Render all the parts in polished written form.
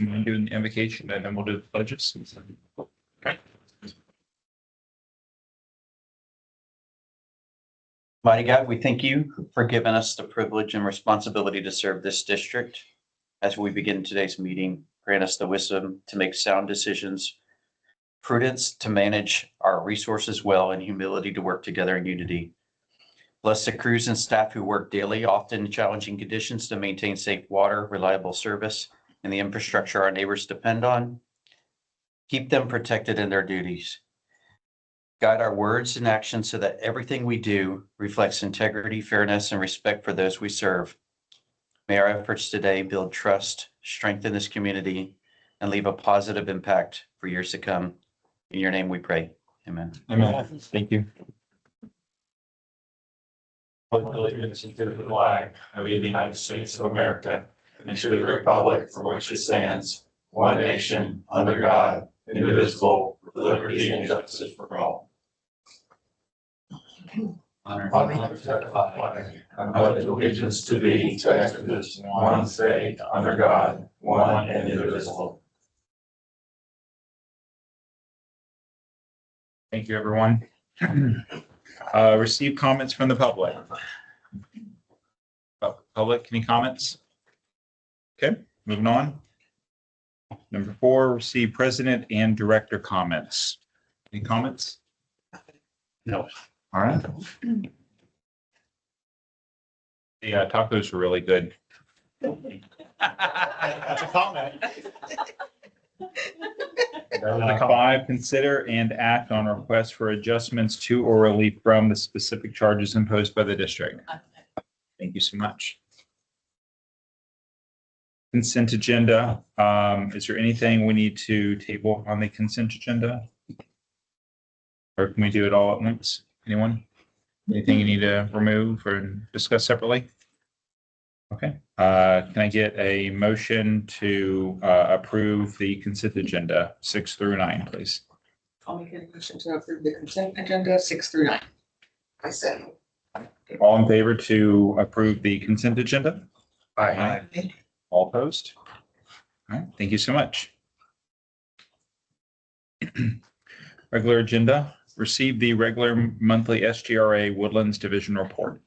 You mind doing the invocation and then we'll do the pledges? Okay. Mighty God, we thank you for giving us the privilege and responsibility to serve this district. As we begin today's meeting, grant us the wisdom to make sound decisions, prudence to manage our resources well, and humility to work together in unity. Bless the crews and staff who work daily, often in challenging conditions, to maintain safe water, reliable service, and the infrastructure our neighbors depend on. Keep them protected in their duties. Guide our words and actions so that everything we do reflects integrity, fairness, and respect for those we serve. May our efforts today build trust, strengthen this community, and leave a positive impact for years to come. In your name we pray. Amen. Amen. Thank you. Pledge allegiance to the flag of the United States of America and to the republic for which it stands, one nation, under God, indivisible, with liberty and justice for all. Honor. Honor to the flag, and pledge allegiance to thee, Texas, one state, under God, one and indivisible. Thank you, everyone. Receive comments from the public. Public, any comments? Okay, moving on. Number 4, receive president and director comments. Any comments? No. All right. The tacos were really good. That's a comment. 5, consider and act on requests for adjustments to or relief from the specific charges imposed by the district. Thank you so much. Consent agenda. Is there anything we need to table on the consent agenda? Or can we do it all at once? Anyone? Anything you need to remove or discuss separately? Okay. Can I get a motion to approve the consent agenda 6 through 9, please? I'll make a motion to approve the consent agenda 6 through 9. I said. All in favor to approve the consent agenda? Aye. All opposed? All right, thank you so much. Regular agenda, receive the regular monthly SGRA Woodlands Division report.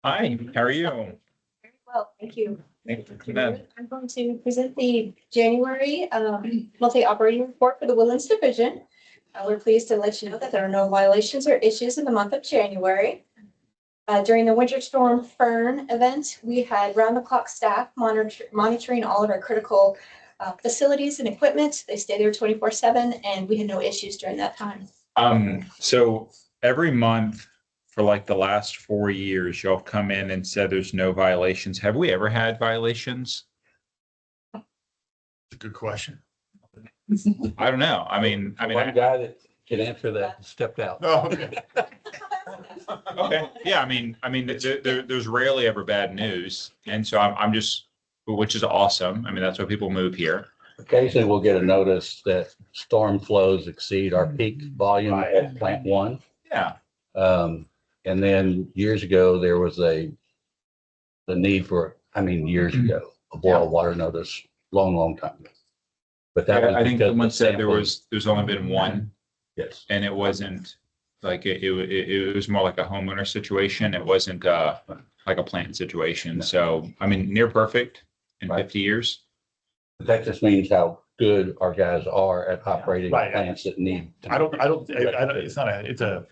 Hi, how are you? Very well, thank you. Thanks for coming in. I'm going to present the January monthly operating report for the Woodlands Division. We're pleased to let you know that there are no violations or issues in the month of January. During the Winter Storm Fern event, we had round-the-clock staff monitoring all of our critical facilities and equipment. They stay there 24/7, and we had no issues during that time. So every month for like the last 4 years, y'all have come in and said there's no violations. Have we ever had violations? Good question. I don't know. One guy that can answer that stepped out. Oh, okay. Okay, yeah, there's rarely ever bad news, and so I'm just, which is awesome. I mean, that's why people move here. Occasionally we'll get a notice that storm flows exceed our peak volume at plant 1. Yeah, And then years ago, there was the need for, years ago, a boil water notice, long time ago. But that was I think because someone the said samples- there's only been one, Yes. and it wasn't like it was more like a homeowner situation. It wasn't like a plant situation. No. So near perfect in Right. 50 years. But that just means how good our guys are at operating Right. plants that need. I don't, it's not it's a,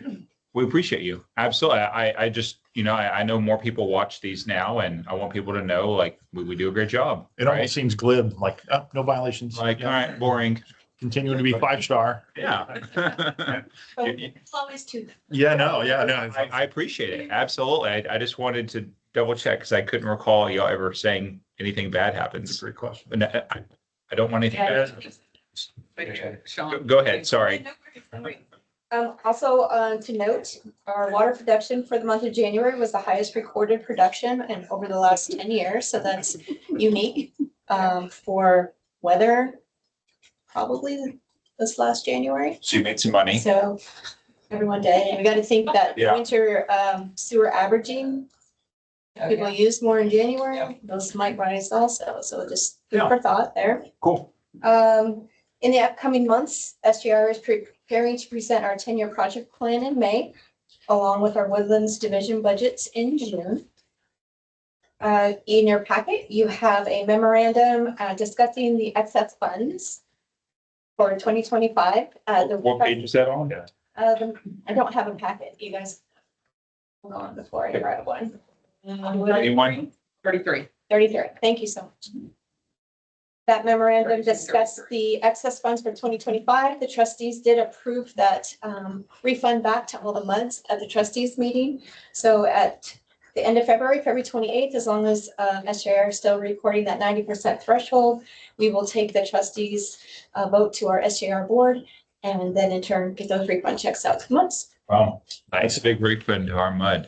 We appreciate you. Absolutely. I just, I know more people watch these now, and I want people to know, like, we do a great job. it almost seems glib, like, oh, no violations. Like, all Yeah. right, boring. Continuing to be 5-star. Yeah. But it's always two. Yeah, no. I appreciate it. Absolutely. I just wanted to double check because I couldn't recall y'all ever saying anything bad That's a happens. great question. But I don't want anything bad. Sean. Go ahead. Sorry. Also, to note, our water production for the month of January was the highest recorded production in over the last 10 years. So that's unique for weather, probably this last January. So you made some money. So everyone did. And we got to think that Yeah. winter sewer averaging people use more in January, those might rise also. So just food Yeah. for thought there. Cool. In the upcoming months, SGR is preparing to present our 10-year project plan in May, along with our Woodlands Division budgets in June. In your packet, you have a memorandum discussing the excess funds for 2025. What page is that on? I don't have a packet. You guys hold on before I grab one. Anyone? 33. 33. Thank you so much. That memorandum discussed the excess funds for 2025. The trustees did approve that refund back to all the MUDs at the trustees meeting. So at the end of February, February 28th, as long as SJR is still recording that 90% threshold, we will take the trustees vote to our SJR board and then in turn get those refund checks out to the MUDs. Wow. Nice big refund to our mud.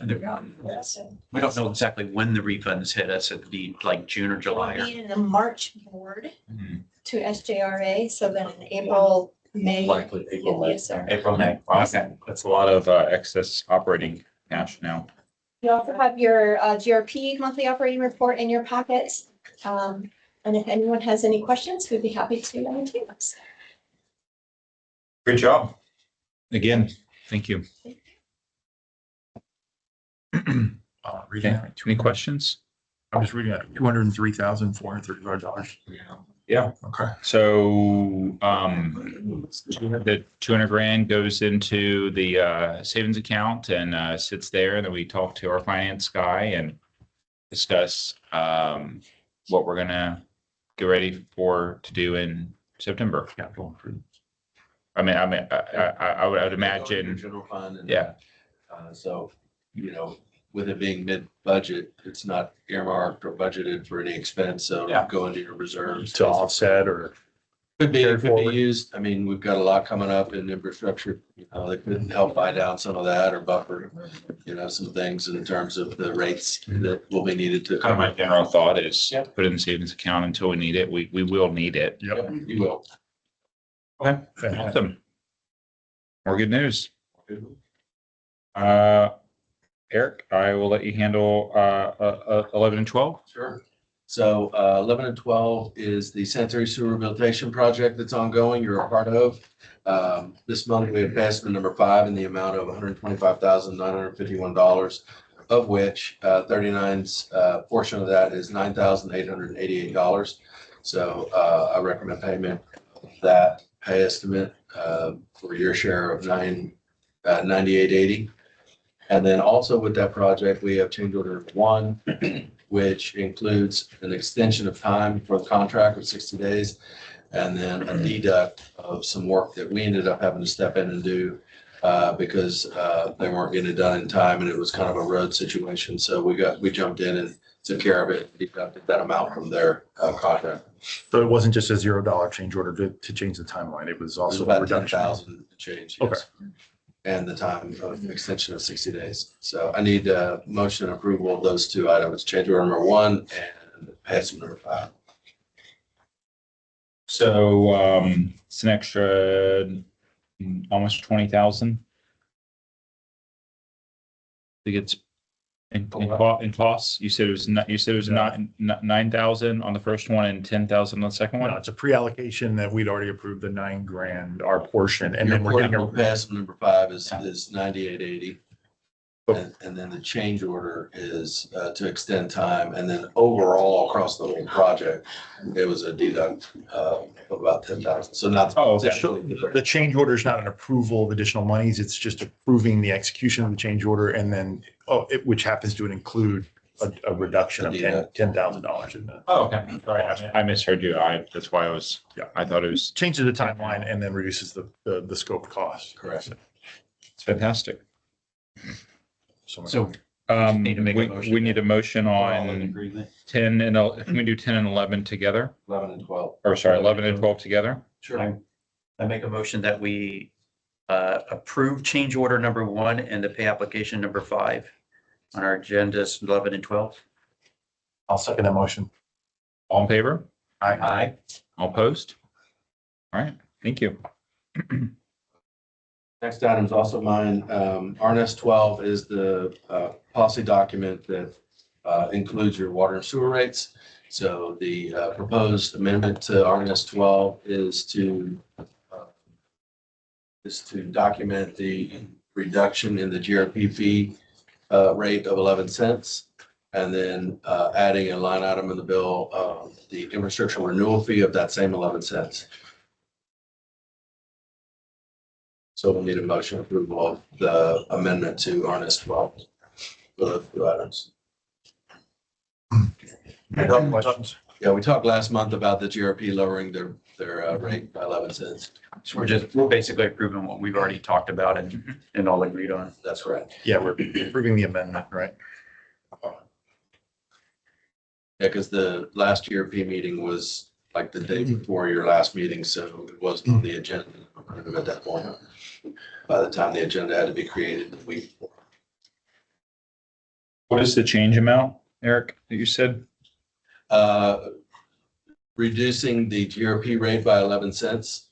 We don't know exactly when the refunds hit us. It'd be like June or July. It'll be in the March board Mhm. to SJRA. So then in April, May. Likely April, May. Yes, sir. April, May. Okay, that's a lot of excess operating cash now. You also have your GRP monthly operating report in your packets. And if anyone has any questions, we'd be happy to entertain those. Good job. Again, thank you. Reading Okay, that. any questions? I'm just reading that, $203,435. Yeah. Okay. So, the 200 grand goes into the savings account and sits there, and then we talk to our finance guy and discuss what we're gonna get ready to do in September. Capital improvement. I would imagine, General fund. And, yeah, So, with it being mid-budget, it's not earmarked or budgeted for any expense, so Yeah. go into your reserves. To offset or. It could forward. be used. I mean, we've got a lot coming up in infrastructure, that could help buy down some of that or buffer, some things in terms of the rates that will be needed to. kind of my general thought is Yeah. put it in the savings account until we need it. We will need it. Yep. You will. Okay, Fantastic. awesome. More good news. Eric, I will let you handle 11 and 12. Sure. So 11 and 12 is the sanitary sewer rehabilitation project that's ongoing, you're a part of. This month, we have passed the number 5 in the amount of $125,951, of which 39's portion of that is $9,888. So I recommend payment of that pay estimate for your share of $98.80. And then also with that project, we have change order 1, which includes an extension of time for the contract of 60 days. And then a deduct of some work that we ended up having to step in and do because they weren't getting it done in time and it was kind of a road situation. So we jumped in and took care of it, deducted that amount from their contract. So it wasn't just a $0 change order to change the timeline. It was It was also a about reduction. 10,000 change. Okay. Yes. And the time of extension of 60 days. So I need a motion and approval of those 2 items, change order number 1 and pay estimate number 5. So it's an extra almost 20,000. I think it's in costs. You said it was not. You said it was not 9,000 on the first one and 10,000 on the second No, one. it's a pre-allocation that we'd already approved the $9,000, our portion, and Your then we're getting portable pay estimate number 5 is Yeah. 98.80. And then the change order is to extend time. And then overall across the whole project, it was a deduct of about 10,000. So not. Oh, okay. the change order is not an approval of additional monies. It's just approving the execution of the change order and then, which happens to include a reduction of $10,000 in the. Oh, okay. Sorry, I misheard you. That's why I was. Yeah. I thought it was. Changes the timeline and then reduces the scope cost. Correct. It's fantastic. So Need to make a motion. we need a motion All in on agreement, 10 and can we do 10 and 11 together? 11 and 12. Or sorry, 11 and 12 together? Sure. I make a motion that we approve change order number 1 and the pay application number 5 on our agendas 11 and 12. I'll second that motion. All in favor? Aye. All opposed? All right, thank you. Next item is also mine. RNS 12 is the policy document that includes your water and sewer rates. So the proposed amendment to RNS 12 is to document the reduction in the GRP fee rate of 11 cents. And then adding a line item in the bill, the infrastructure renewal fee of that same 11 cents. So we'll need a motion approval of the amendment to RNS 12 for those two items. Yeah, we talked last month about the GRP lowering their rate by 11 cents. So we're basically approving what we've already talked about and all agreed on. That's correct. Yeah, we're approving the amendment, right? Yeah, because the last GRP meeting was like the day before your last meeting, so it wasn't on the agenda at that point. By the time the agenda had to be created, What is the change amount, Eric, that you said? reducing the GRP rate by 11 cents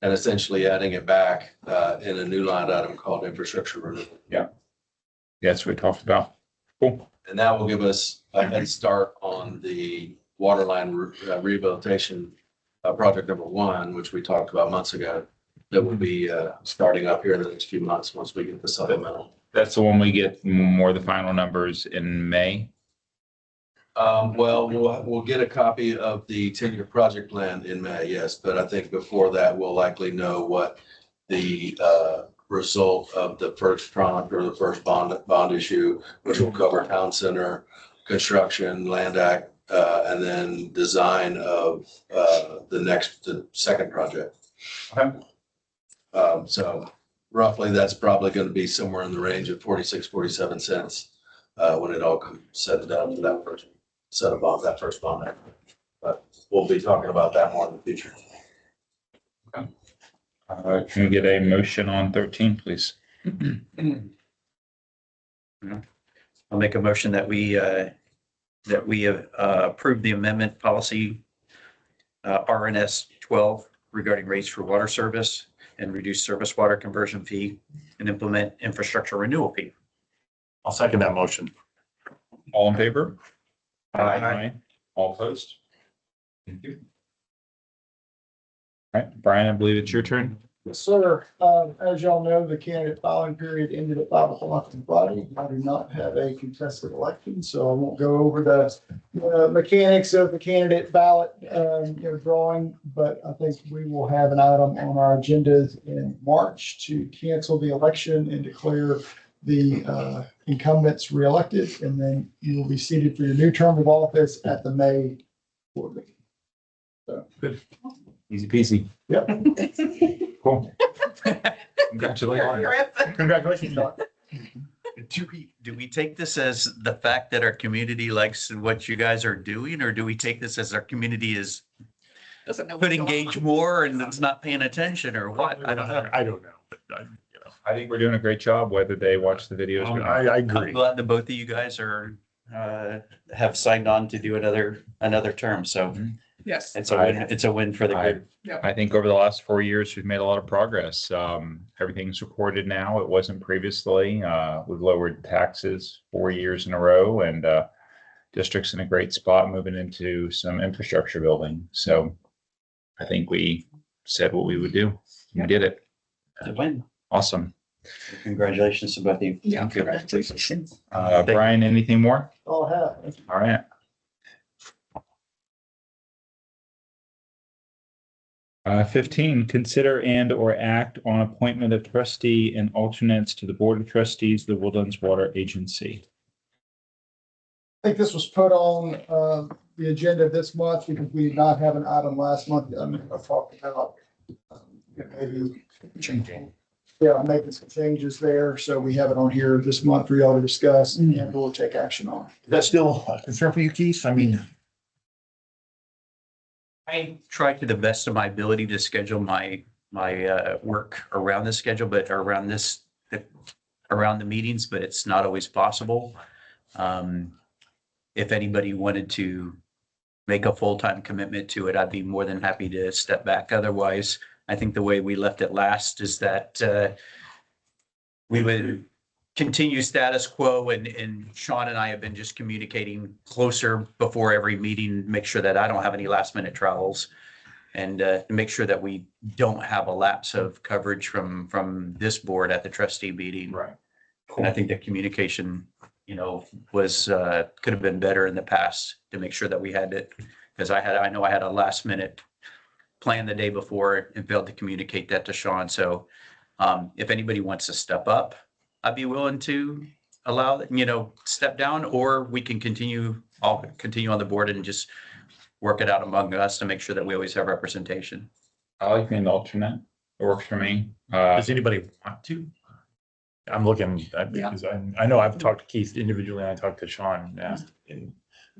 and essentially adding it back in a new line item called infrastructure renewal. That's what we talked about. Cool. And that will give us a head start on the water line rehabilitation project number 1, which we talked about months ago. That will be starting up here in the next few months once we get the supplemental. That's the one we get more of the final numbers in May. Well, we'll get a copy of the 10-year project plan in May, yes, but I think before that, we'll likely know what the result of the first tranche or the first bond issue, which will cover town center, construction, land act, and then design of the second project. Okay. So roughly, that's probably going to be somewhere in the range of 46, 47 cents when it all comes said and done for that first set of bonds, that first bond. But we'll be talking about that more in the future. Can we get a motion on 13, please? I'll make a motion that we approve the amendment policy RNS 12 regarding rates for water service and reduce surface water conversion fee and implement infrastructure renewal fee. I'll second that motion. All in favor? Aye. All opposed? Thank you. All right, Brian, I believe it's your turn. Yes, sir. As y'all know, the candidate filing period ended at 5 o'clock on Friday. I do not have a contested election, so I won't go over the mechanics of the candidate ballot, drawing. But I think we will have an item on our agendas in March to cancel the election and declare the incumbents reelected, and then you will be seated for your new term of office at the May board meeting. So, good. Easy peasy. Yep. Cool. Congratulations. Congratulations, Sean. Do we take this as the fact that our community likes what you guys are doing, or do we take this as our community is Doesn't know. could engage more and it's not paying attention, or what? I don't know. I don't know, but I think we're doing a great job, whether they watch the videos or not. I I'm agree. glad that both of you guys are have signed on to do another term. So Yes. it's a win. It's a win for the group. I think over the last 4 years, we've made a lot of progress. Everything's recorded now. It wasn't previously. We've lowered taxes 4 years in a row, and district's in a great spot moving into some infrastructure building. So I think we said what we would do. We did it. It's a win. Awesome. Congratulations to both of you. Yeah, congratulations. Brian, anything more? All I have. All right. 15, consider and or act on appointment of trustee and alternates to the Board of Trustees, of the Woodlands Water Agency. I think this was put on the agenda this month because we did not have an item last month. I talked about maybe Changing. I'm making some changes there. So we have it on here this month for y'all to discuss and we'll take action on. Is that still a concern for you, Keith? I mean, I try to the best of my ability to schedule my work around this schedule, but around the meetings, but it's not always possible. If anybody wanted to make a full-time commitment to it, I'd be more than happy to step back. Otherwise, I think the way we left it last is that we would continue status quo, and Sean and I have been just communicating closer before every meeting, make sure that I don't have any last minute travels. And make sure that we don't have a lapse of coverage from this board at the trustee meeting. Right. And I think the communication, was, could have been better in the past to make sure that we had it. Because I know I had a last minute plan the day before and failed to communicate that to Sean. So if anybody wants to step up, I'd be willing to allow, step down, or we can I'll continue on the board and just work it out among us to make sure that we always have representation. I like being the alternate. It works for me. Does anybody want to? I'm looking, because I know I've talked to Keith individually, and I talked to Sean. Yeah.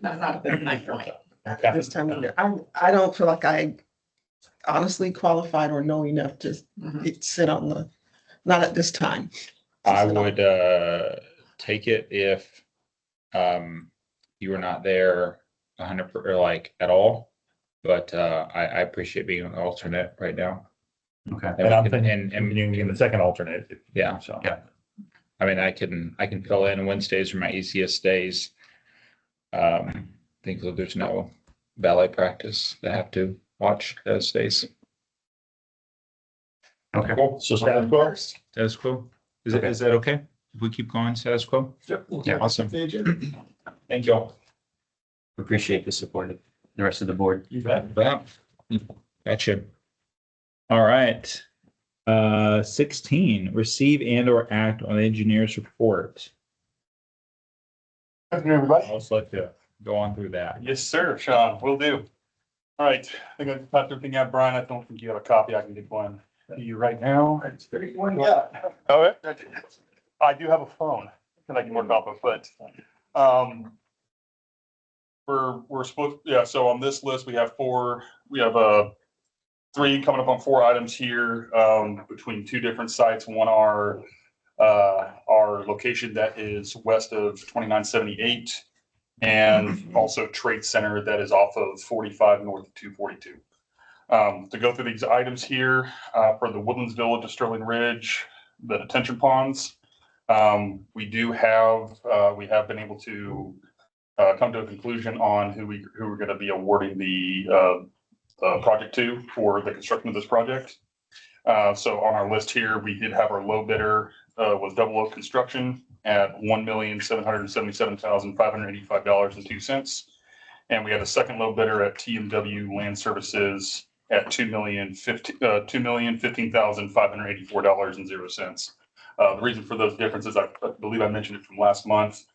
Not at this point. Okay. This time of year. I don't feel like I honestly qualified or know enough to sit on not at this time. I would take it if you were not there 100% or like at all. But I appreciate being an alternate right now. Okay. And I'm thinking, and you can be the second alternate. Yeah. So. Yeah. I mean, I can fill in. Wednesdays are my easiest days. Think there's no ballet practice that I have to watch those days. Okay. Cool. So status quo? Status quo. Okay. Is that okay? If we keep going status quo? Yeah. Awesome. The agenda. Thank you all. Appreciate the support of the rest of the board. You bet. Yeah. Gotcha. All right. 16, receive and or act on the engineer's report. Afternoon, everybody. I'll just let you go on through that. Yes, sir, Sean, will do. All right, I think I typed everything out, Brian. I don't think you have a copy. I can get one to you right now. Yeah. Oh, I do have a phone that I can work off of, but, we're supposed, yeah, so on this list, we have three coming up on 4 items here, between 2 different sites. One are, our location that is west of 2978, and also Trade Center that is off of 45 north of 242. To go through these items here, for the Woodlands Village of Sterling Ridge, the detention ponds, we have been able to come to a conclusion on who we're going to be awarding the project to for the construction of this project. So on our list here, we did have our low bidder was Double Oak Construction at $1,777,585.02. And we had a second low bidder at TMW Land Services at $2,015,584.00. The reason for those differences, I believe I mentioned it from last month,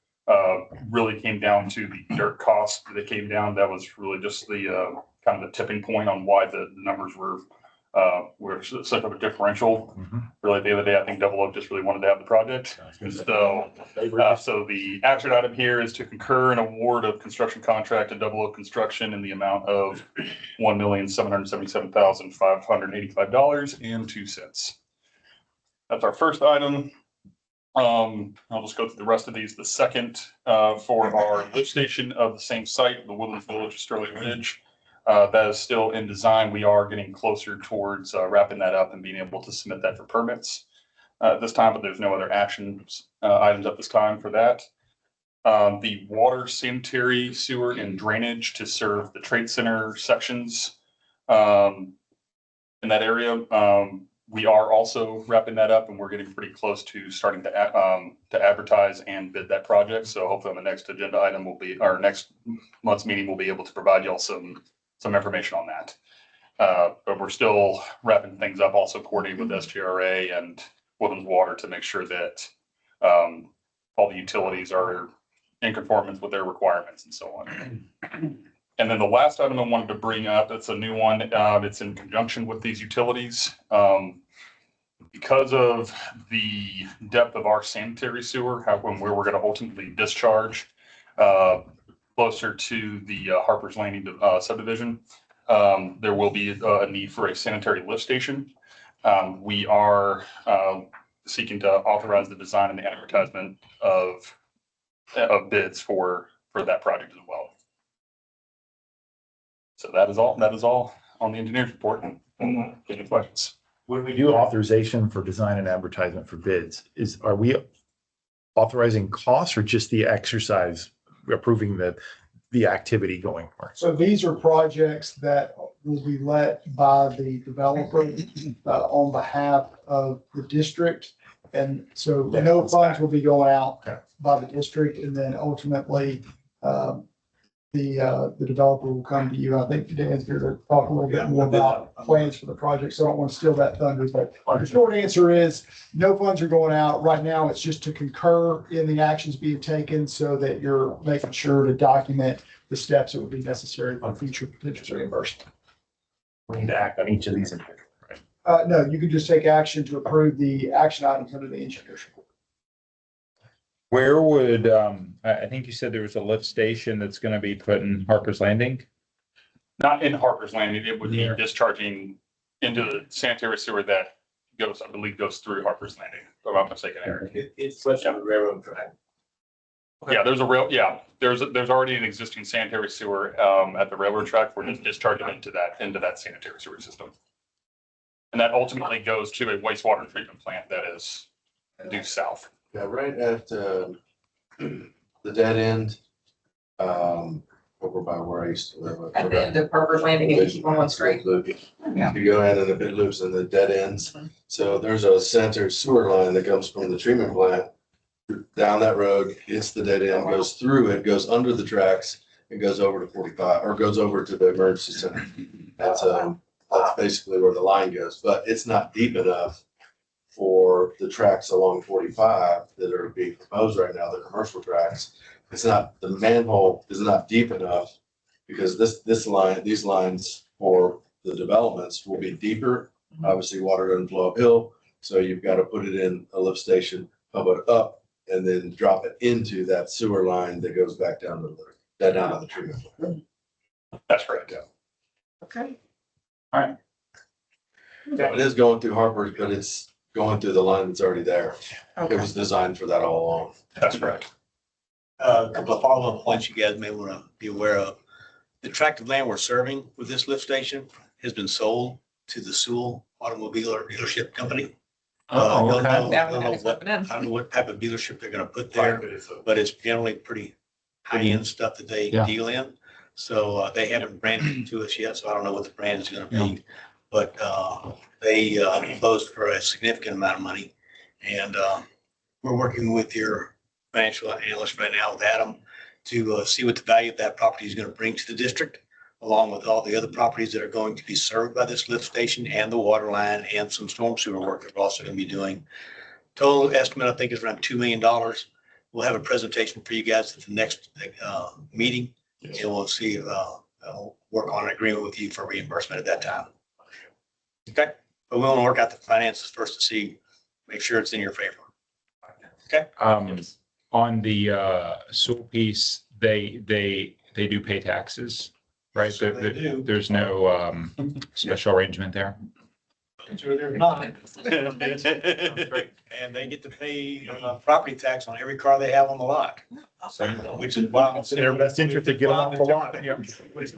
really came down to the dirt cost that came down. That was really just the kind of the tipping point on why the numbers were such of a differential. Really, at the end of the day, I think Double Oak just really wanted to have the project. So the action item here is to concur an award of construction contract to Double Oak Construction in the amount of $1,777,585.02. That's our first item. I'll just go through the rest of these. The second, for our lift station of the same site, the Woodlands Village of Sterling Ridge, that is still in design. We are getting closer towards wrapping that up and being able to submit that for permits this time, but there's no other items at this time for that. The water, sanitary, sewer, and drainage to serve the Trade Center sections in that area. We are also wrapping that up, and we're getting pretty close to starting to advertise and bid that project. So hopefully on the next agenda item will be, our next month's meeting, we'll be able to provide y'all some information on that. But we're still wrapping things up, also coordinating with SGRA and Woodlands Water to make sure that all the utilities are in conformance with their requirements and so on. And then the last item I wanted to bring up, it's a new one. It's in conjunction with these utilities. Because of the depth of our sanitary sewer, where we're going to ultimately discharge closer to the Harper's Landing subdivision, there will be a need for a sanitary lift station. We are seeking to authorize the design and the advertisement of bids for that project as well. So that is all on the engineer's report. Any questions? When we do authorization for design and advertisement for bids, are we authorizing costs or just the exercise approving the activity going forward? So these are projects that will be let by the developer on behalf of the district. And so no funds will be going out by the district, and then ultimately the developer will come to you. I think Dan's here to talk a little bit more about plans for the project, so I don't want to steal that thunder. But the short answer is no funds are going out. Right now, it's just to concur in the actions being taken so that you're making sure to document the steps that would be necessary for future potential reimbursement. We need to act on each of these individually, right? No, you can just take action to approve the action items under the engineer's report. Where would, I think you said there was a lift station that's gonna be put in Harper's Landing? Not in Harper's Landing, it would be Yeah. discharging into the sanitary sewer that goes, I believe, goes through Harper's Landing, if I'm not mistaken, Eric. It's such a railroad track. Yeah, there's already an existing sanitary sewer, at the railroad track. We're just discharging into that sanitary sewer system. And that ultimately goes to a wastewater treatment plant that is due south. Yeah, right at the dead end, over by where I used to live. At the end of Harper's Landing, and keep on one straight. Yeah. You go in and it loops in the dead ends. So there's a sanitary sewer line that comes from the treatment plant down that road, hits the dead end, goes through it, goes under the tracks, and goes over to 45, or goes over to the emergency center. That's basically where the line goes, but it's not deep enough for the tracks along 45 that are being proposed right now, the commercial tracks. It's not, the manhole is not deep enough because these lines for the developments will be deeper. Obviously, water doesn't flow uphill, so you've got to put it in a lift station, pump it up, and then drop it into that sewer line that goes back down to the treatment plant. That's correct. Okay. It is going through Harper's, but it's going through the line that's already there. It Okay. was designed for that all along. That's correct. A couple of follow-up points you guys may want to be aware of. The tract of land we're serving with this lift station has been sold to the Sewell Automobile Dealership Company. Oh, I don't okay. know- Now I we don't know know it's what, happening. I don't know what type of dealership they're gonna put there, but it's generally pretty high-end stuff that they Yeah. deal in. So they haven't branded it to us yet, so I don't know what the brand is gonna be. But they closed for a significant amount of money. And we're working with your financial analyst right now with Adam to see what the value of that property is gonna bring to the district, along with all the other properties that are going to be served by this lift station and the water line and some storm sewer work that we're also gonna be doing. Total estimate, I think, is around $2 million. We'll have a presentation for you guys at the next meeting, and we'll see, I'll work on an agreement with you for reimbursement at that time. Okay, but we want to work out the finances first to see, make sure it's in your favor. On the sewer piece, they do pay taxes, right? So they do. There's no special arrangement there. Sure, they're not. And they get to pay property tax on every car they have on the lot. Which is why. It's in their best interest to get them off the lot. Which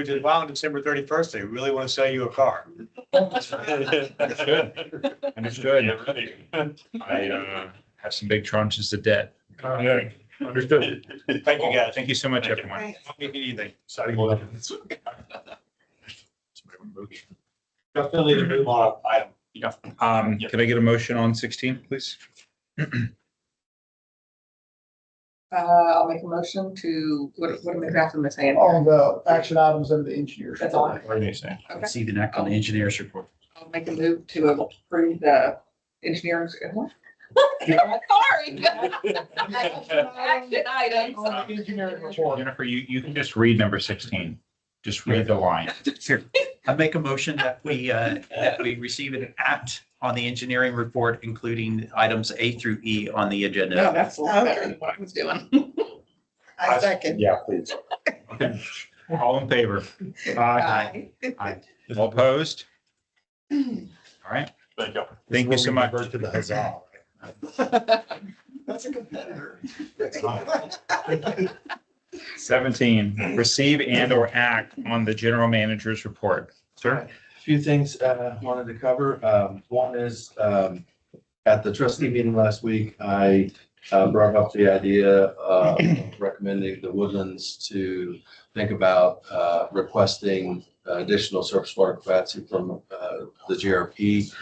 is why on December 31st, they really want to sell you a car. Understood. Yeah, ready. I have some big tranches of debt. Understood. Thank you, guys. Thank you so much, Thank you. everyone. If you need anything. Definitely to move on item. Can I get a motion on 16, please? I'll make a motion to, what am I drafting this saying? On the action items under the engineer's. That's all. report. What do you say? Okay. See the neck on the engineer's report. I'll make a move to approve the engineers. Sorry. Action items. On the engineer's report. Jennifer, you can just read number 16. Just read the line. Here, I make a motion that we receive an act on the engineering report, including items A through E on the agenda. No, that's a lot better than what I was doing. I second. Yeah, please. Okay. All in favor? Aye. All opposed? All right. Thank you. Thank you so much. Revert to the huzzah. That's a competitor. 17, receive and or act on the general manager's report. Sir? A few things wanted to cover. One is at the trustee meeting last week, I brought up the idea of recommending the Woodlands to think about requesting additional surface water capacity from the GRP.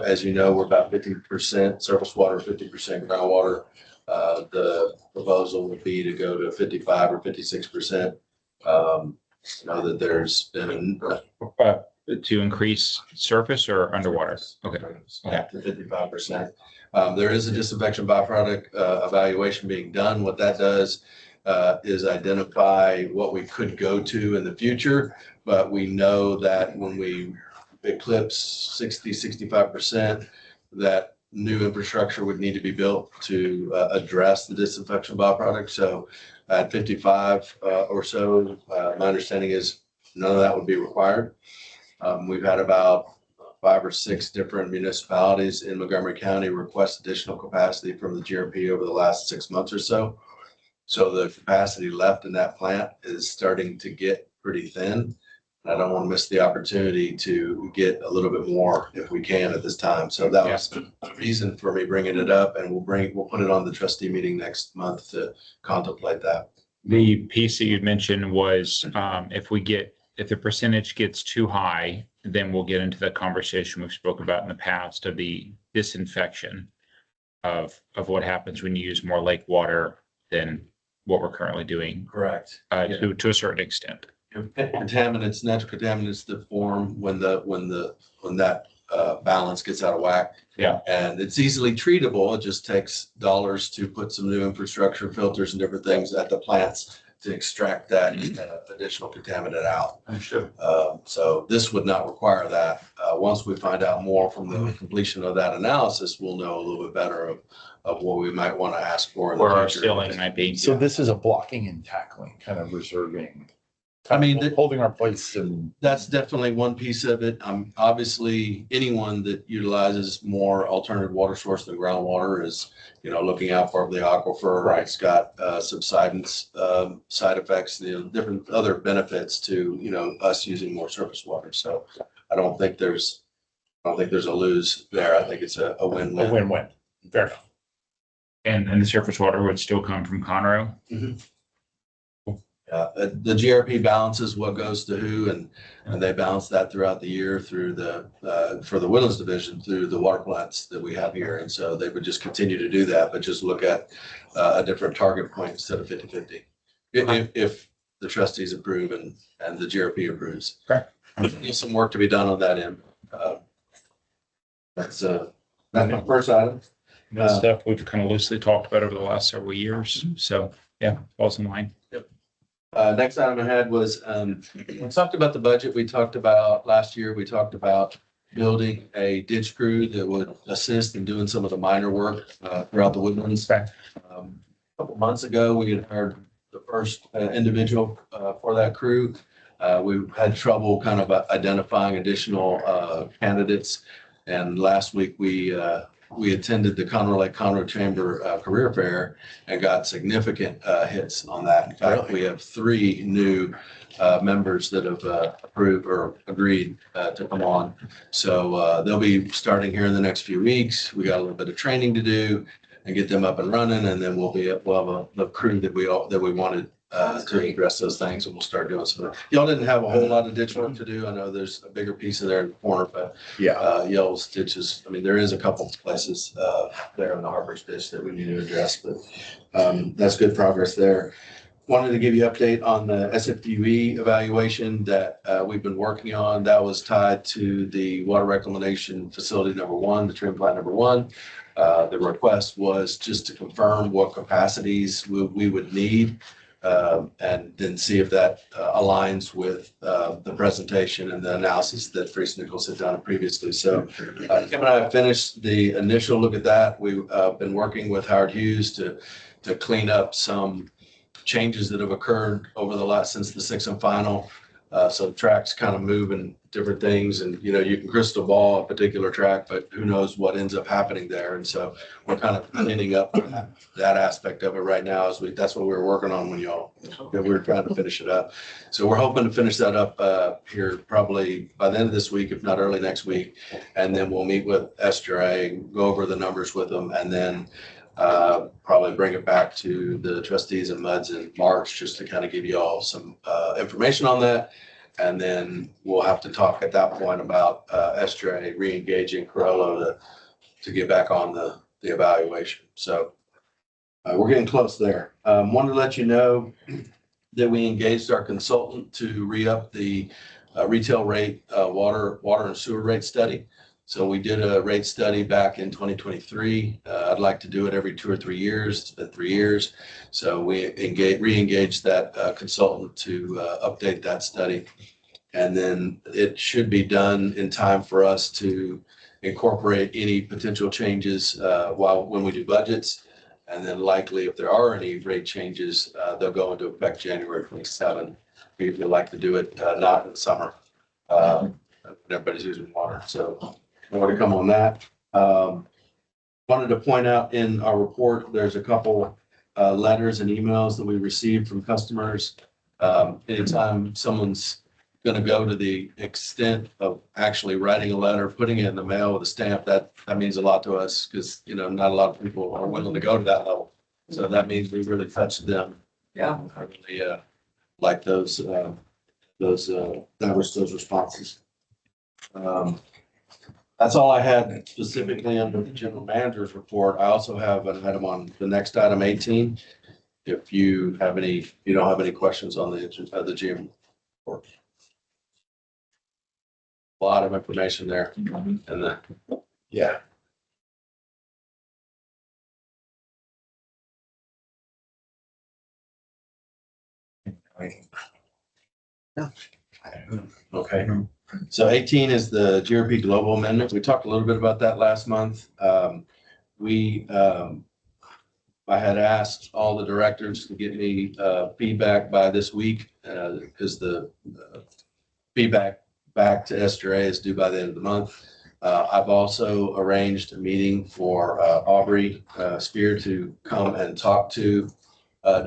As you know, we're about 50% surface water, 50% groundwater. The proposal would be to go to 55 or 56%. Know that there's been To increase surface or underwater? Okay. Up to 55%. There is a disinfection byproduct evaluation being done. What that does is identify what we could go to in the future. But we know that when we eclipse 65%, that new infrastructure would need to be built to address the disinfection byproduct. So at 55 or so, my understanding is none of that would be required. We've had about 5 or 6 different municipalities in Montgomery County request additional capacity from the GRP over the last 6 months or so. So the capacity left in that plant is starting to get pretty thin. I don't want to miss the opportunity to get a little bit more if we can at this time. So that was the reason for me bringing it up, and we'll put it on the trustee meeting next month to contemplate that. The piece that you'd mentioned was if the percentage gets too high, then we'll get into the conversation we've spoke about in the past of the disinfection of what happens when you use more lake water than what we're currently doing. Correct. To a certain extent. Contaminants, natural contaminants that form when that balance gets out of whack. Yeah. And it's easily treatable. It just takes dollars to put some new infrastructure, filters and different things at the plants to extract that additional contaminant out. Sure. So this would not require that. Once we find out more from the completion of that analysis, we'll know a little bit better of what we might want to ask for in the Where our future. ceiling might be. So this is a blocking and tackling, kind of reserving. I mean, Holding our place and. That's definitely one piece of it. Obviously, anyone that utilizes more alternative water source than groundwater is, looking out for the aquifer. Right. It's got subsidence side effects, different other benefits to, us using more surface water. So I don't think there's a lose there. I think it's a win-win. A win-win. Fair enough. And the surface water would still come from Conroe? The GRP balances what goes to who, and they balance that throughout the year through for the Woodlands division through the water plants that we have here. And so they would just continue to do that, but just look at a different target point instead of 50-50. If the trustees approve and the GRP approves. Okay. There's some work to be done on that end. That's my first item. That stuff we've kind of loosely talked about over the last several years. So yeah, falls in line. Next item I had was, we talked about the budget. Last year, we talked about building a ditch crew that would assist in doing some of the minor work throughout the Woodlands. Okay. A couple months ago, we had hired the first individual for that crew. We had trouble kind of identifying additional candidates. And last week, we attended the Conroe Lake Conroe Chamber Career Fair and got significant hits on that. In fact, we have 3 new members that have approved or agreed to come on. So they'll be starting here in the next few weeks. We got a little bit of training to do and get them up and running, and then we'll have the crew that we wanted to address those things, and we'll start doing some. Y'all didn't have a whole lot of ditch work to do. I know there's a bigger piece of there in the corner, but y'all's ditches. I mean, there is a couple places there in the Harbor's ditch that we need to address, but that's good progress there. Wanted to give you an update on the SFDUE evaluation that we've been working on. That was tied to the water reclamation facility number 1, the treatment plant number 1. The request was just to confirm what capacities we would need. And then see if that aligns with the presentation and the analysis that Freese Nichols had done previously. So Kim and I have finished the initial look at that. We've been working with Howard Hughes to clean up some changes that have occurred over the last since the 6th and final. So the track's kind of moving different things, and you can crystal ball a particular track, but who knows what ends up happening there. And so we're kind of cleaning up that aspect of it right now. That's what we were working on when we were trying to finish it up. So we're hoping to finish that up here probably by the end of this week, if not early next week. And then we'll meet with SJRA, go over the numbers with them, and then Probably bring it back to the trustees and MUDs in March, just to kind of give you all some information on that. And then we'll have to talk at that point about SJ re-engaging Corello to get back on the evaluation. So we're getting close there. Wanted to let you know that we engaged our consultant to re-up the retail rate water and sewer rate study. So we did a rate study back in 2023. I'd like to do it every 2 or 3 years. It's been 3 years. So we re-engaged that consultant to update that study. And then it should be done in time for us to incorporate any potential changes when we do budgets. And then likely if there are any rate changes, they'll go into effect January 27. We'd like to do it not in the summer. When everybody's using water. So more to come on that. Wanted to point out in our report, there's a couple letters and emails that we received from customers. Anytime someone's going to go to the extent of actually writing a letter, putting it in the mail with a stamp, that means a lot to us because, not a lot of people are willing to go to that level. So that means we really touched them. Yeah. I really like those responses. That's all I had specifically under the general manager's report. I also have an item on the next item 18. If you don't have any questions on the GM report. A lot of information there. And Yeah. okay. So 18 is the GRP Global Amendment. We talked a little bit about that last month. I had asked all the directors to get me feedback by this week because the feedback back to SRA is due by the end of the month. I've also arranged a meeting for Aubrey Spear to come and talk to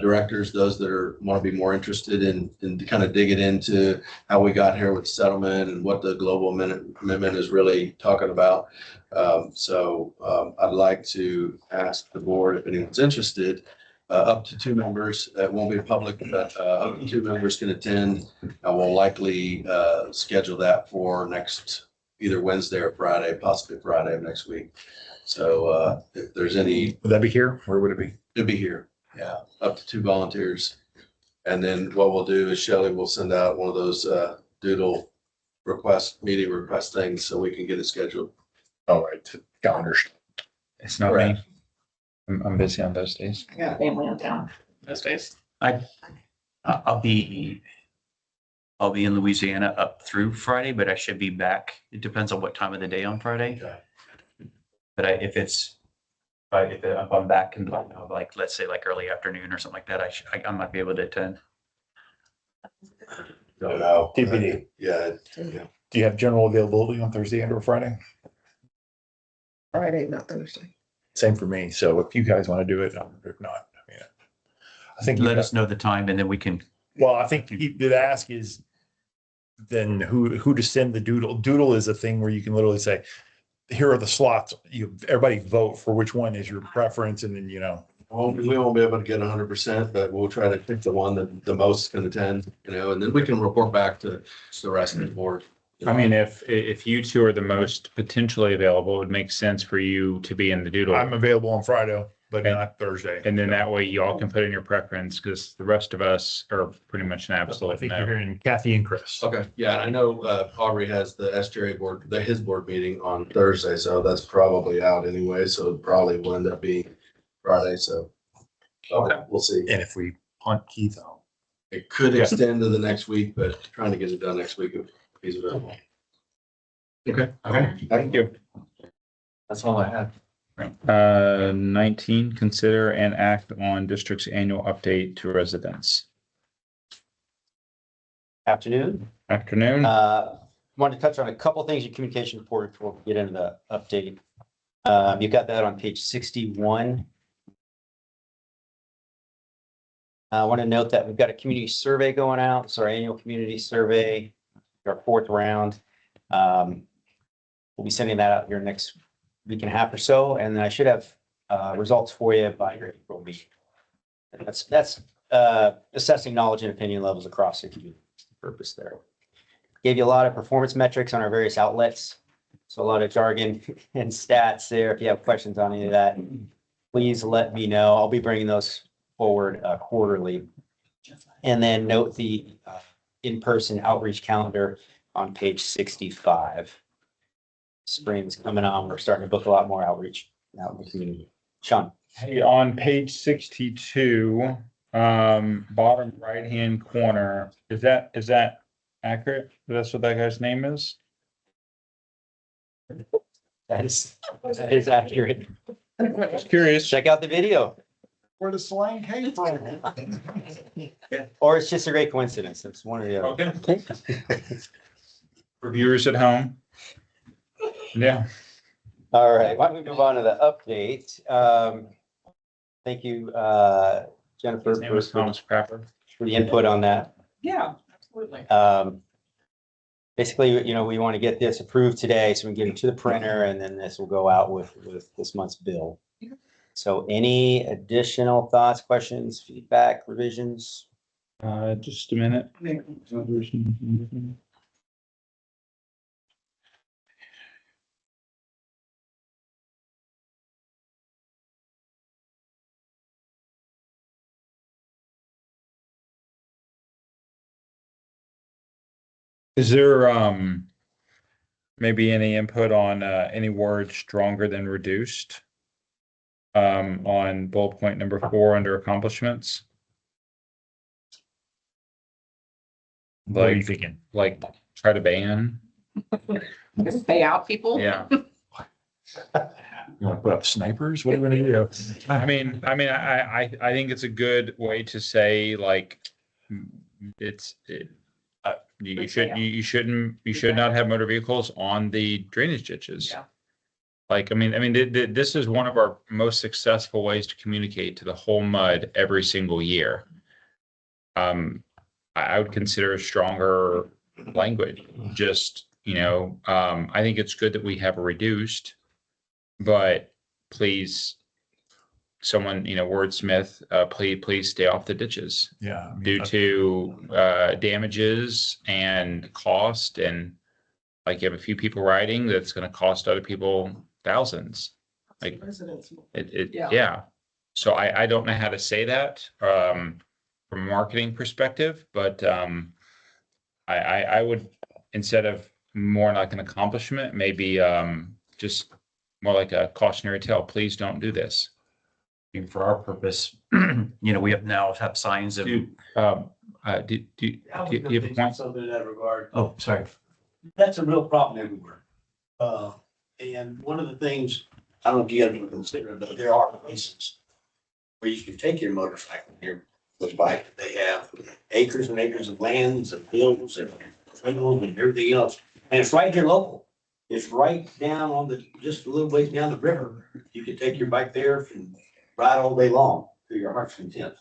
directors, those that want to be more interested in kind of digging into how we got here with settlement and what the global amendment is really talking about. I'd like to ask the board if anyone's interested, up to 2 members. It won't be public, but up to 2 members can attend. I will likely schedule that for next either Wednesday or Friday, possibly Friday of next week. So if there's any, Would that be here? Where would it be? it'll be here. Yeah, up to 2 volunteers. And then what we'll do is Shelley will send out one of those doodle meeting request things so we can get it scheduled. All right. Calendars. It's not me. I'm busy on those days. I got family in town those days. I'll be in Louisiana up through Friday, but I should be back. It depends on what time of the day on Friday. Okay. But if I'm back in like, let's say like early afternoon or something like that, I might be able to attend. Don't know. TBD. Yeah. Do you have general availability on Thursday and or Friday? Friday, not Thursday. Same for me. So if you guys want to do it, if not, I think Let us know the time and then we can. Well, I think the ask is then who to send the doodle. Doodle is a thing where you can literally say, here are the slots. Everybody vote for which one is your preference, and then Well, we won't be able to get 100%, but we'll try to pick the one that the most can attend, and then we can report back to the rest of the board. I mean, if you two are the most potentially available, it would make sense for you to be in the doodle. I'm available on Friday, but not Thursday. And then that way you all can put in your preference because the rest of us are pretty much an I absolute think you're no. hearing Kathy and Chris. Okay, yeah, I know Aubrey has the SJA board, his board meeting on Thursday, so that's probably out anyway, so it probably will end up being Friday, so. Okay, we'll see. And if we punt Keith out. It could extend to the next week, but trying to get it done next week if he's available. Okay. Okay, thank you. That's all I had. 19, consider and act on district's annual update to residents. Afternoon. Afternoon. Wanted to touch on a couple things in communication report before we get into the update. You've got that on page 61. I want to note that we've got a community survey going out. So our annual community survey, our 4th round. We'll be sending that out here next week and a half or so. And then I should have results for you by your April meeting. And that's assessing knowledge and opinion levels across the community. That's the purpose there. Gave you a lot of performance metrics on our various outlets. So a lot of jargon and stats there. If you have questions on any of that, please let me know. I'll be bringing those forward quarterly. And then note the in-person outreach calendar on page 65. Spring's coming on. We're starting to book a lot more outreach out in the community. Sean. Hey, on page 62, bottom right-hand corner, is that accurate? That's what that guy's name is? That is accurate. Just curious. Check out the video. Where the slang came from. Or it's just a great coincidence. It's one or the other. Okay. For viewers at home. Yeah. All right, why don't we move on to the update? Thank you, Jennifer, His name was for Thomas Crapper. the input on that. Yeah, absolutely. Basically, we want to get this approved today so we can get it to the printer and then this will go out with this month's bill. So any additional thoughts, questions, feedback, revisions? Just a minute. Is there maybe any input on any word stronger than reduced? On bullet point number 4 under accomplishments? What are you Like, thinking? like try to ban? Just pay out people. Yeah. You want to put up snipers? What are we gonna do? I mean, I think it's a good way to say like, you should not have motor vehicles on the drainage ditches. Yeah. Like, this is one of our most successful ways to communicate to the whole mud every single year. I would consider a stronger language, just, I think it's good that we have a reduced, but please, someone, wordsmith, please stay off the ditches Yeah. due to damages and cost, and like you have a few people riding, that's going to cost other people thousands. Like Yeah. yeah. So I don't know how to say that from a marketing perspective, but I would, instead of more like an accomplishment, maybe just more like a cautionary tale. Please don't do this. And for our purpose, we have signs of. Do you have a point? Something in that regard. Oh, sorry. That's a real problem everywhere. And one of the things, I don't know if you guys would consider, but there are places where you can take your motorcycle, your bike. They have acres and acres of lands and hills and trails and everything else. And it's right here local. It's right down on just a little ways down the river. You can take your bike there and ride all day long to your heart's content.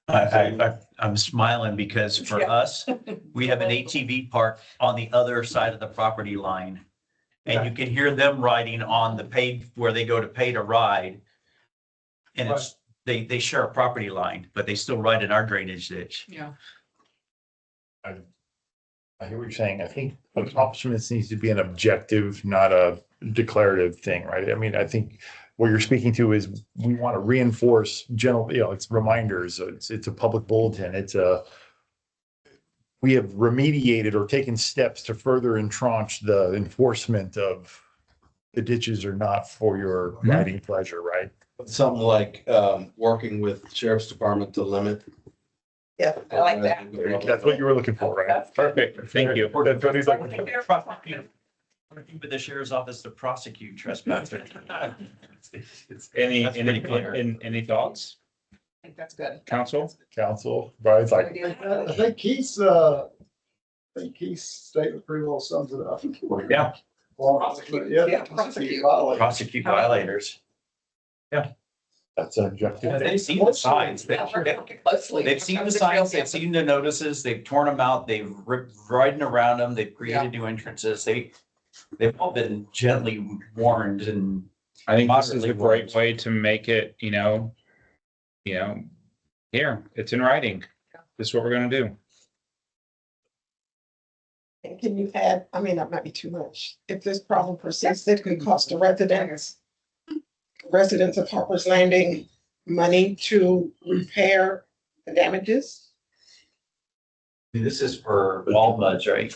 I'm smiling because for us, we have an ATV park on the other side of the property line. And you can hear them riding on the paid, where they go to pay to ride. And it's, they share a property line, but they still ride in our drainage ditch. Yeah. I hear what you're saying. I think accomplishments needs to be an objective, not a declarative thing, right? I think what you're speaking to is we want to reinforce general, it's reminders. It's a public bulletin. We have remediated or taken steps to further entrench the enforcement of the ditches are not for your riding pleasure, right? Something like, working with sheriff's department to limit. Yeah. I like that. That's what you were looking for, right? Perfect. Thank you. That's what he's like. With the sheriff's office to prosecute trespassers. Any pretty clear. thoughts, I think that's good. council? Council, Brian's like, I think Keith's statement pretty well sums it up. Yeah. Prosecute. Yeah, prosecute. Prosecute violators. that's an objective. They've seen the signs. Closely. They've seen the signs, they've seen the notices, they've torn them out, they've ripped riding around them, they've created new entrances, they've all been gently warned and I think this is a Moderately great words. way to make it, here, it's in writing. This is what we're gonna do. And can you add, I mean, that might be too much. If this problem persists, it could cost the residents of Harper's Landing money to repair the damages. This is for all muds, right?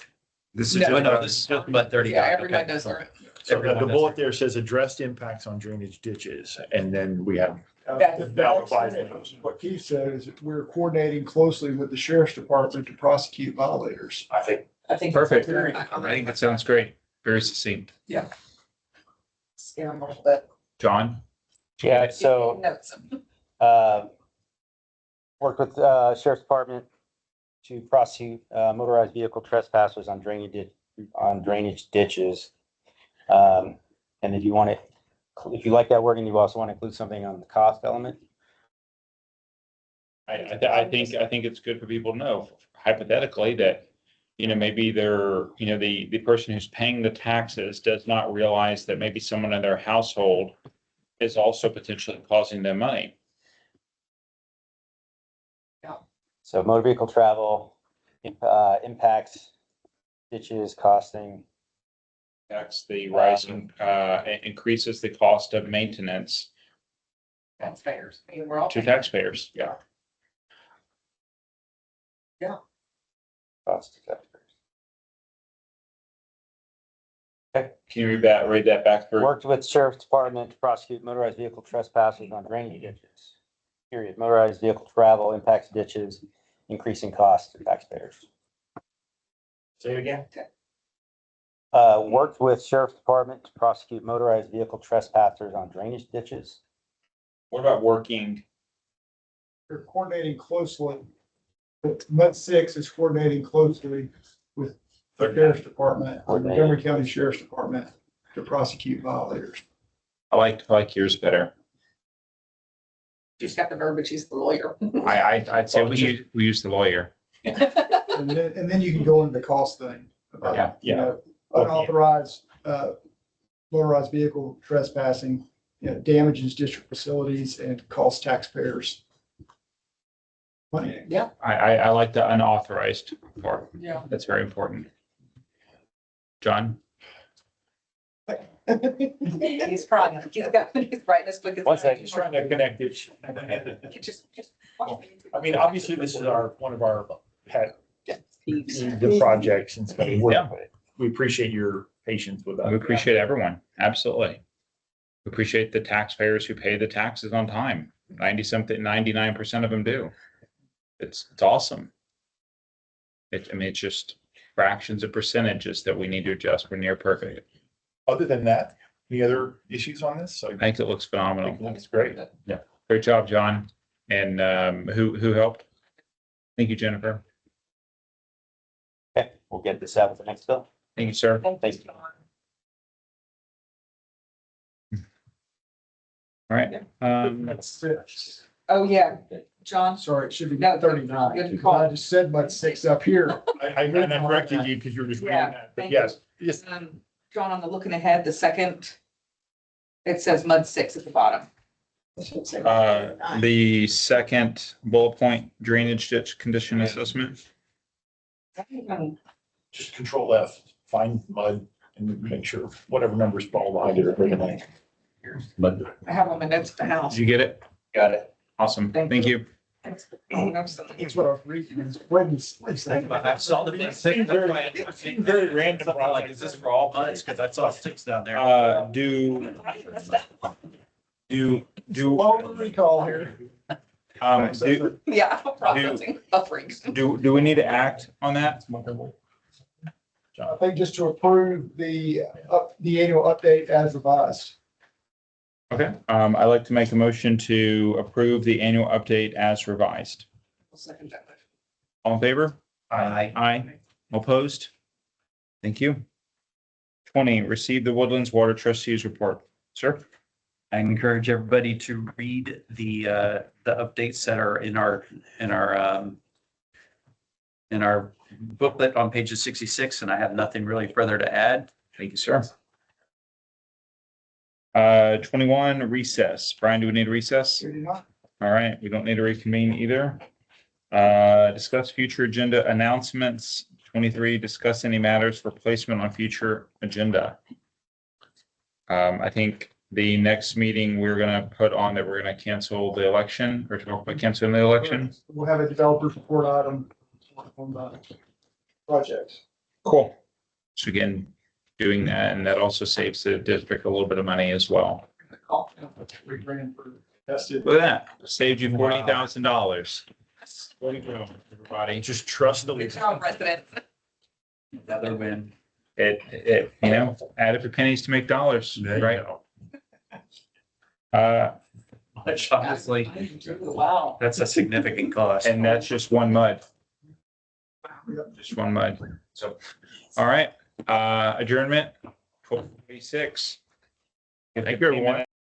This No, No, this is just mud 39. Yeah, everybody okay. does their. So Everyone the does bullet there says addressed impacts on drainage ditches, and then we have. What Keith said is that we're coordinating closely with the sheriff's department to prosecute violators. I think. I think. Perfect. I think that sounds great. Very succinct. Scare them a little bit. John? Yeah, so, Notes. worked with, Sheriff's Department to prosecute, motorized vehicle trespassers on drainage ditches. And if you want it, if you like that wording, you also want to include something on the cost element. I think it's good for people to know hypothetically that, maybe they're, the person who's paying the taxes does not realize that maybe someone in their household is also potentially causing them money. So motor vehicle travel, impacts, ditches, costing. That's the rising, increases the cost of maintenance Taxpayers. I mean, we're all. to taxpayers. Yeah. Cost to taxpayers. Can you read that back through? Worked with Sheriff's Department to prosecute motorized vehicle trespassers on drainage ditches. Period. Motorized vehicle travel impacts ditches, increasing costs to taxpayers. Say it again. Worked with Sheriff's Department to prosecute motorized vehicle trespassers on drainage ditches. What about working? We're coordinating closely. MUD 6 is coordinating closely with the sheriff's department, the Montgomery County Sheriff's Department to prosecute violators. I like yours better. She's got the verbiage, she's the lawyer. I'd say we use the lawyer. And then you can go into the cost thing. about, Yeah. Unauthorized, motorized vehicle trespassing, damages district facilities and costs taxpayers money. Yeah. I like the unauthorized part. Yeah. That's very important. John? He's trying, he's writing as quick as. One second. Just trying to connect it. Just. I mean, obviously, this is one of our pet Peeves. the projects and stuff. Yeah. We appreciate your patience with us. We appreciate everyone. Absolutely. We appreciate the taxpayers who pay the taxes on time. 99% of them do. It's awesome. It's just fractions of percentages that we need to adjust. We're near perfect. Other than that, any other issues on this? I think it looks phenomenal. That's great. Great job, John. And who helped? Thank you, Jennifer. Okay, we'll get this out with the next bill. Thank you, sir. Thank you. All right. Oh, yeah, John. Sorry, it should be No, 39. good call. I just said MUD 6 up here. And I corrected you because you were just reading Yeah, that, but thank you. yes. John, on the looking ahead, the second, it says MUD 6 at the bottom. The second bullet point, drainage ditch condition assessment. Just control F, find mud and make sure whatever numbers fall behind it are big enough. But I have them in notes at the house. Did you get it? Got it. Awesome. Thank Thank you. That's what I was reading. It's Wednesday. I saw the big thing. Very random. I'm like, is this for all muds? Because I saw 6 down there. Slow recall here. Yeah, processing, buffering. Do we need to act on that? I think just to approve the annual update as revised. Okay. I'd like to make a motion to approve the annual update as revised. Second that. All in favor? Aye. Aye. Opposed? Thank you. 20, receive the Woodlands Water Trustees report. Sir? I encourage everybody to read the updates that are in our booklet on pages 66, and I have nothing really further to add. Thank you, sir. 21 recess. Brian, do we need a recess? We do not. All right, we don't need to reconvene either. Discuss future agenda announcements. 23, discuss any matters for placement on future agenda. I think the next meeting we're gonna put on that we're gonna cancel the election or talk about canceling the election. We'll have a developer's report item on the project. Cool. So again, doing that, and that also saves the district a little bit of money as well. $3 grand for tested. Look at that, saved you $40,000. Way to go, everybody. Just trust the. Good job, residents. Another win. It, add up your pennies to make dollars, There you right? go. Which honestly, Wow. that's a significant cost. And that's just one mud. Just one mud. So, all right, adjournment, 12:46. Thank you, everyone.